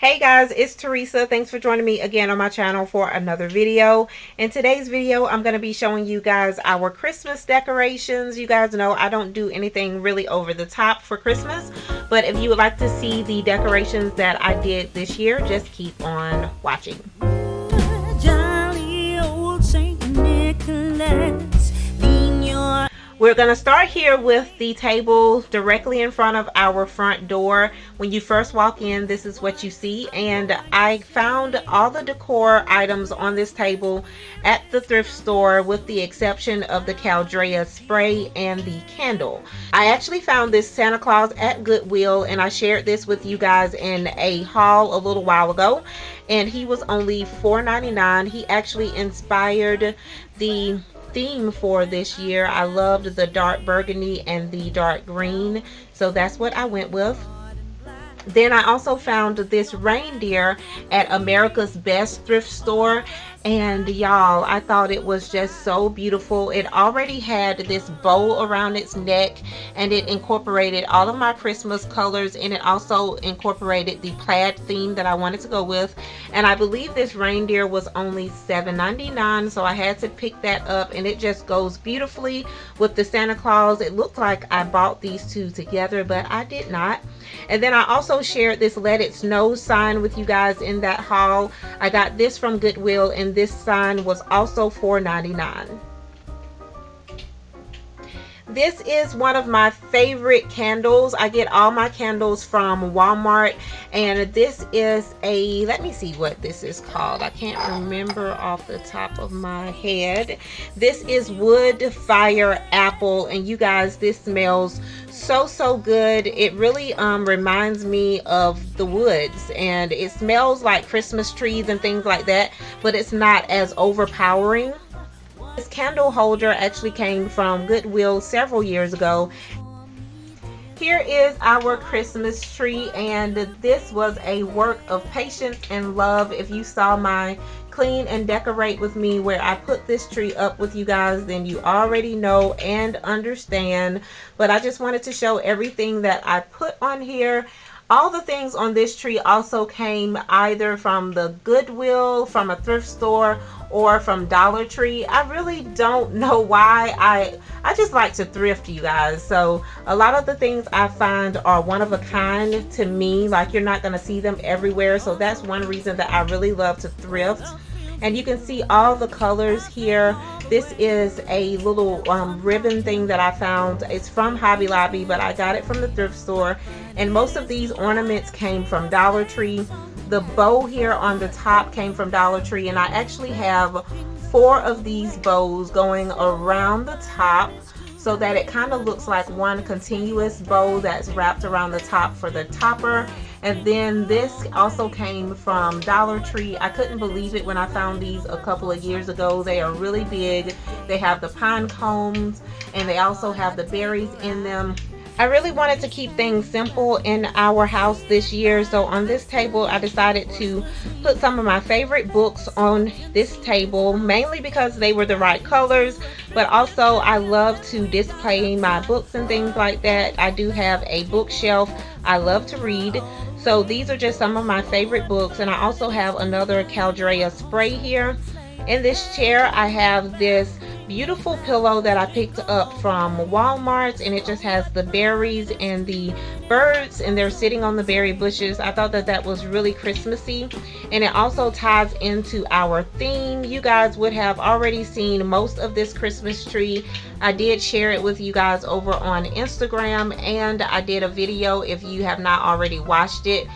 Hey guys, it's Teresa. Thanks for joining me again on my channel for another video. In today's video, I'm going to be showing you guys our Christmas decorations. You guys know I don't do anything really over the top for Christmas, but if you would like to see the decorations that I did this year, just keep on watching. Jolly old Saint Nicholas, lean your... We're going to start here with the table directly in front of our front door. When you first walk in, this is what you see. And I found all the decor items on this table at the thrift store with the exception of the Caldrea spray and the candle. I actually found this Santa Claus at Goodwill, and I shared this with you guys in a haul a little while ago. And he was only $4.99. He actually inspired the theme for this year. I loved the dark burgundy and the dark green, so that's what I went with. Then I also found this reindeer at America's Best thrift store, and y'all, I thought it was just so beautiful. It already had this bow around its neck, and it incorporated all of my Christmas colors, and it also incorporated the plaid theme that I wanted to go with. And I believe this reindeer was only $7.99, so I had to pick that up, and it just goes beautifully with the Santa Claus. It looked like I bought these two together, but I did not. And then I also shared this Let It Snow sign with you guys in that haul. I got this from Goodwill, and this sign was also $4.99. This is one of my favorite candles. I get all my candles from Walmart, and this is a, let me see what this is called. I can't remember off the top of my head. This is Wood Fire Apple, and you guys, this smells so good. It really reminds me of the woods, and it smells like Christmas trees and things like that, but it's not as overpowering. This candle holder actually came from Goodwill several years ago. Here is our Christmas tree, and this was a work of patience and love. If you saw my clean and decorate with me where I put this tree up with you guys, then you already know and understand. But I just wanted to show everything that I put on here. All the things on this tree also came either from the Goodwill, from a thrift store, or from Dollar Tree. I really don't know why. I just like to thrift, you guys. So a lot of the things I find are one of a kind to me. Like, you're not going to see them everywhere. So that's one reason that I really love to thrift. And you can see all the colors here. This is a little ribbon thing that I found. It's from Hobby Lobby, but I got it from the thrift store. And most of these ornaments came from Dollar Tree. The bow here on the top came from Dollar Tree, and I actually have 4 of these bows going around the top so that it kind of looks like one continuous bow that's wrapped around the top for the topper. And then this also came from Dollar Tree. I couldn't believe it when I found these a couple of years ago. They are really big. They have the pine cones, and they also have the berries in them. I really wanted to keep things simple in our house this year, so on this table I decided to put some of my favorite books on this table, mainly because they were the right colors, but also I love to display my books and things like that. I do have a bookshelf. I love to read, so these are just some of my favorite books. And I also have another Caldrea spray here. In this chair I have this beautiful pillow that I picked up from Walmart, and it just has the berries and the birds, and they're sitting on the berry bushes. I thought that that was really Christmassy, and it also ties into our theme. You guys would have already seen most of this Christmas tree. I did share it with you guys over on Instagram, and I did a video if you have not already watched it.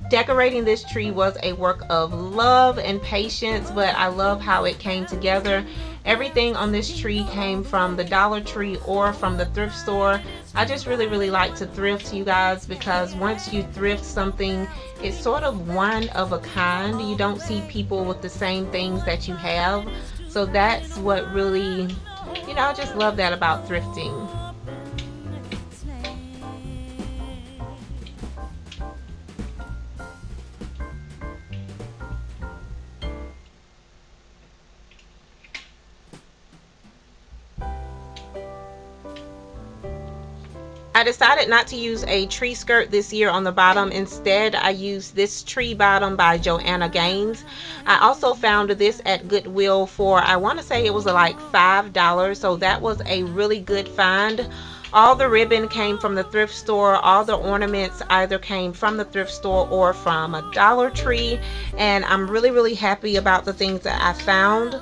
Decorating this tree was a work of love and patience, but I love how it came together. Everything on this tree came from the Dollar Tree or from the thrift store. I just really like to thrift, you guys, because once you thrift something, it's sort of one of a kind. You don't see people with the same things that you have. So that's what really, you know, I just love that about thrifting. I decided not to use a tree skirt this year on the bottom. Instead, I used this tree bottom by Joanna Gaines. I also found this at Goodwill for, I want to say it was like $5, so that was a really good find. All the ribbon came from the thrift store. All the ornaments either came from the thrift store or from a Dollar Tree, and I'm really, really happy about the things that I found.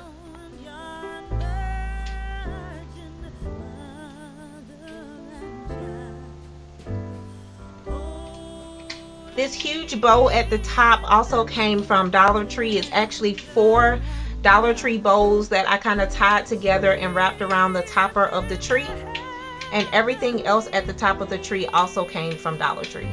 This huge bow at the top also came from Dollar Tree. It's actually 4 Dollar Tree bows that I kind of tied together and wrapped around the topper of the tree. And everything else at the top of the tree also came from Dollar Tree.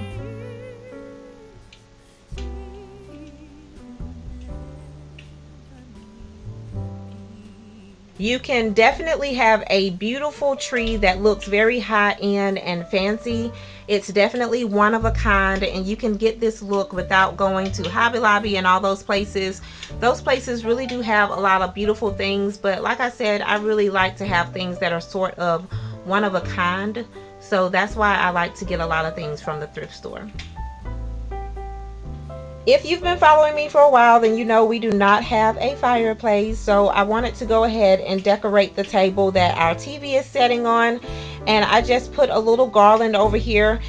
You can definitely have a beautiful tree that looks very high-end and fancy. It's definitely one of a kind, and you can get this look without going to Hobby Lobby and all those places. Those places really do have a lot of beautiful things, but like I said, I really like to have things that are sort of one of a kind. So that's why I like to get a lot of things from the thrift store. If you've been following me for a while, then you know we do not have a fireplace, so I wanted to go ahead and decorate the table that our TV is sitting on, and I just put a little garland over here.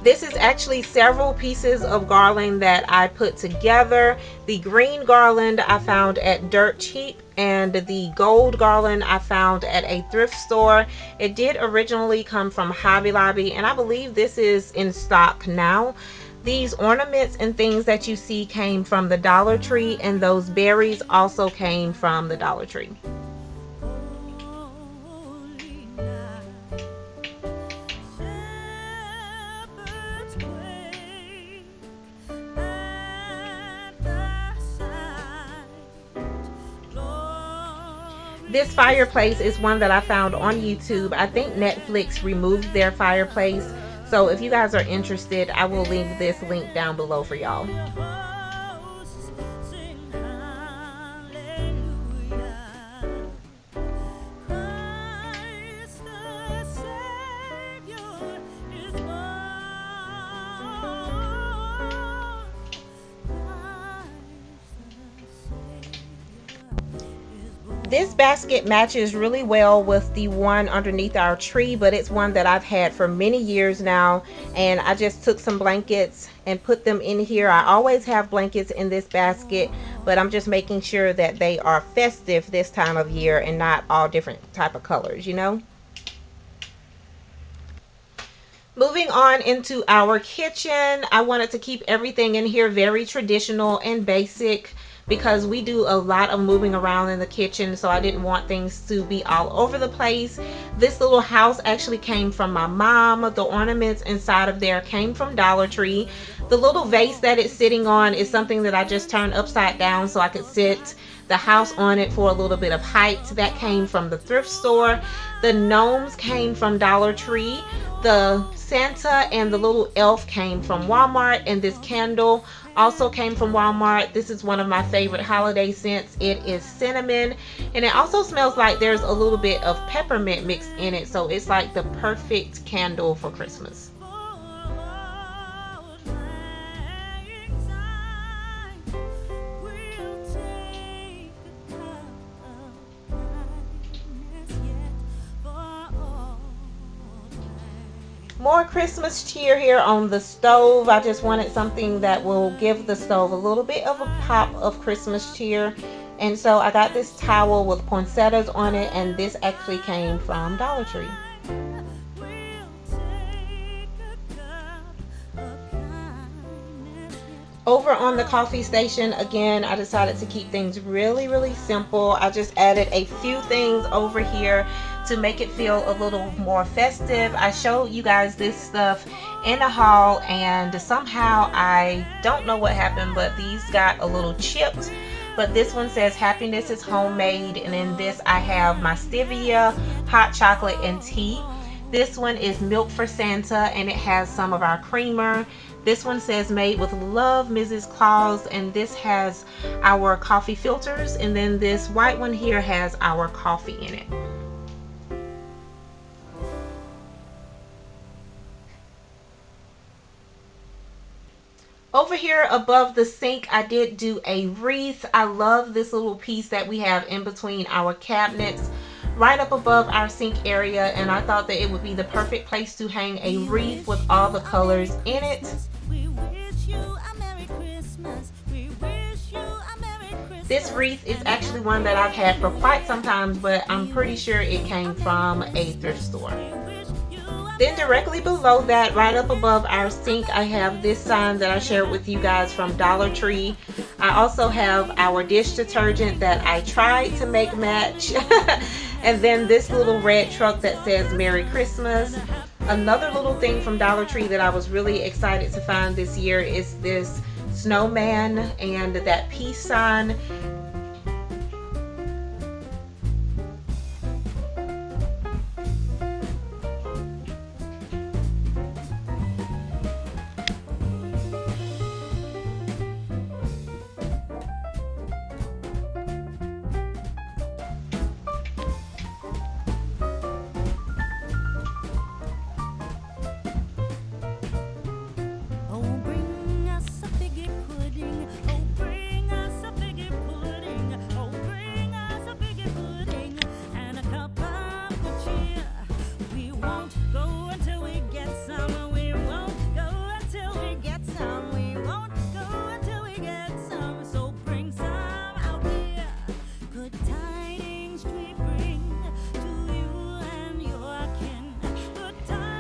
This is actually several pieces of garland that I put together. The green garland I found at Dirt Cheap, and the gold garland I found at a thrift store. It did originally come from Hobby Lobby, and I believe this is in stock now. These ornaments and things that you see came from the Dollar Tree, and those berries also came from the Dollar Tree. This fireplace is one that I found on YouTube. I think Netflix removed their fireplace. So if you guys are interested, I will leave this link down below for y'all. This basket matches really well with the one underneath our tree, but it's one that I've had for many years now, and I just took some blankets and put them in here. I always have blankets in this basket, but I'm just making sure that they are festive this time of year and not all different type of colors, you know. Moving on into our kitchen, I wanted to keep everything in here very traditional and basic, because we do a lot of moving around in the kitchen, so I didn't want things to be all over the place. This little house actually came from my mom. The ornaments inside of there came from Dollar Tree. The little vase that it's sitting on is something that I just turned upside down so I could sit the house on it for a little bit of height. That came from the thrift store. The gnomes came from Dollar Tree. The Santa and the little elf came from Walmart, and this candle also came from Walmart. This is one of my favorite holiday scents. It is cinnamon, and it also smells like there's a little bit of peppermint mixed in it, so it's like the perfect candle for Christmas. More Christmas cheer here on the stove. I just wanted something that will give the stove a little bit of a pop of Christmas cheer. And so I got this towel with poinsettias on it, and this actually came from Dollar Tree. Over on the coffee station, again, I decided to keep things really, really simple. I just added a few things over here to make it feel a little more festive. I showed you guys this stuff in a haul, and somehow I don't know what happened, but these got a little chipped. But this one says happiness is homemade, and in this I have my stevia, hot chocolate, and tea. This one is milk for Santa, and it has some of our creamer. This one says made with love, Mrs. Claus, and this has our coffee filters, and then this white one here has our coffee in it. here above the sink, I did do a wreath. I love this little piece that we have in between our cabinets, right up above our sink area, and I thought that it would be the perfect place to hang a wreath with all the colors in it. This wreath is actually one that I've had for quite some time, but I'm pretty sure it came from a thrift store. Then directly below that, right up above our sink, I have this sign that I shared with you guys from Dollar Tree. I also have our dish detergent that I tried to make match. And then this little red truck that says Merry Christmas. Another little thing from Dollar Tree that I was really excited to find this year is this snowman and that peace sign.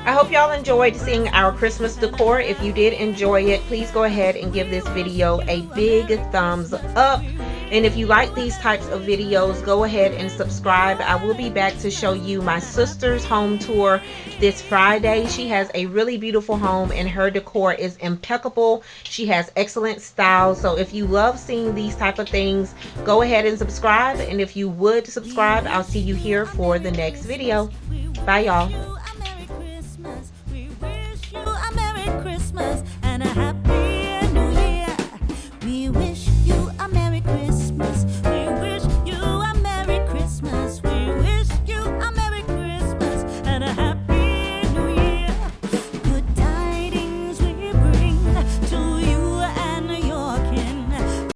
I hope y'all enjoyed seeing our Christmas decor. If you did enjoy it, please go ahead and give this video a big thumbs up. And if you like these types of videos, go ahead and subscribe. I will be back to show you my sister's home tour this Friday. She has a really beautiful home and her decor is impeccable. She has excellent style. So if you love seeing these type of things, go ahead and subscribe. And if you would subscribe, I'll see you here for the next video. Bye, y'all.